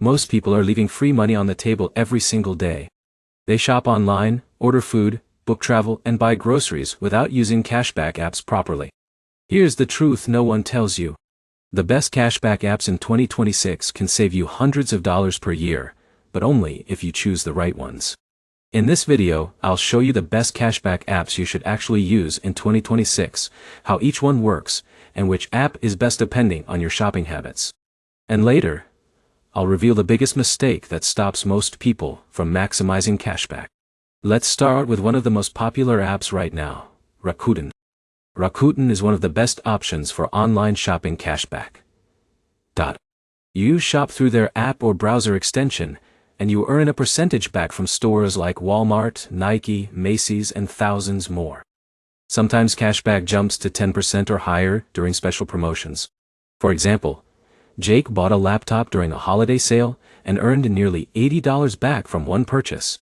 Most people are leaving free money on the table every single day. They shop online, order food, book travel, and buy groceries without using cashback apps properly. Here's the truth no one tells you. The best cashback apps in 2026 can save you hundreds of dollars per year, but only if you choose the right ones. In this video, I'll show you the best cashback apps you should actually use in 2026, how each one works, and which app is best depending on your shopping habits. And later, I'll reveal the biggest mistake that stops most people from maximizing cashback. Let's start with one of the most popular apps right now, Rakuten. Rakuten is one of the best options for online shopping cashback. You shop through their app or browser extension, and you earn a percentage back from stores like Walmart, Nike, Macy's, and thousands more. Sometimes cashback jumps to 10% or higher during special promotions. For example, Jake bought a laptop during a holiday sale and earned nearly $80 back from one purchase.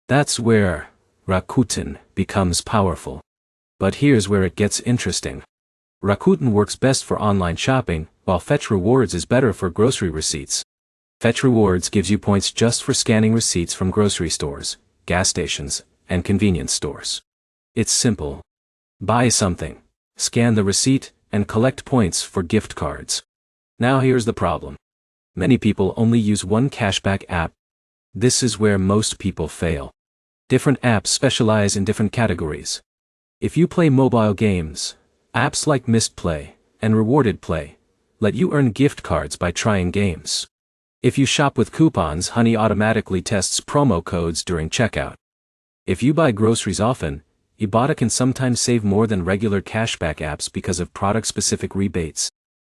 That's where Rakuten becomes powerful. But here's where it gets interesting. Rakuten works best for online shopping, while Fetch Rewards is better for grocery receipts. Fetch Rewards gives you points just for scanning receipts from grocery stores, gas stations, and convenience stores. It's simple. Buy something, scan the receipt, and collect points for gift cards. Now here's the problem. Many people only use one cashback app. This is where most people fail. Different apps specialize in different categories. If you play mobile games, apps like Missed Play and Rewarded Play let you earn gift cards by trying games. If you shop with coupons, Honey automatically tests promo codes during checkout. If you buy groceries often, Ibotta can sometimes save more than regular cashback apps because of product-specific rebates.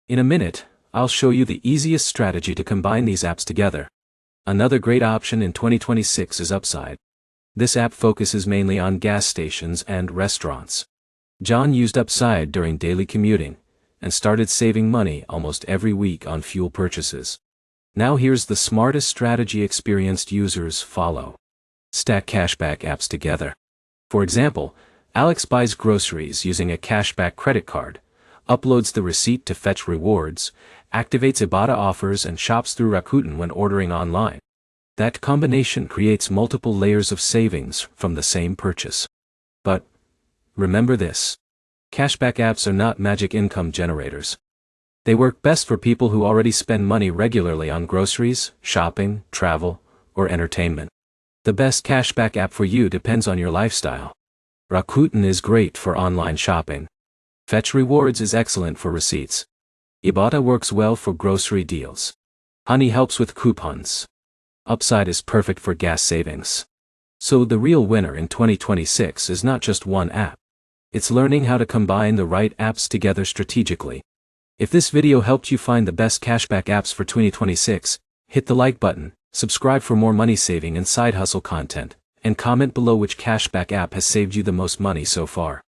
In a minute, I'll show you the easiest strategy to combine these apps together. Another great option in 2026 is Upside. This app focuses mainly on gas stations and restaurants. John used Upside during daily commuting and started saving money almost every week on fuel purchases. Now here's the smartest strategy experienced users follow. Stack cashback apps together. For example, Alex buys groceries using a cashback credit card, uploads the receipt to Fetch Rewards, activates Ibotta offers, and shops through Rakuten when ordering online. That combination creates multiple layers of savings from the same purchase. But remember this: cashback apps are not magic income generators. They work best for people who already spend money regularly on groceries, shopping, travel, or entertainment. The best cashback app for you depends on your lifestyle. Rakuten is great for online shopping. Fetch Rewards is excellent for receipts. Ibotta works well for grocery deals. Honey helps with coupons. Upside is perfect for gas savings. So the real winner in 2026 is not just one app. It's learning how to combine the right apps together strategically. If this video helped you find the best cashback apps for 2026, hit the like button, subscribe for more money saving and side hustle content, and comment below which cashback app has saved you the most money so far.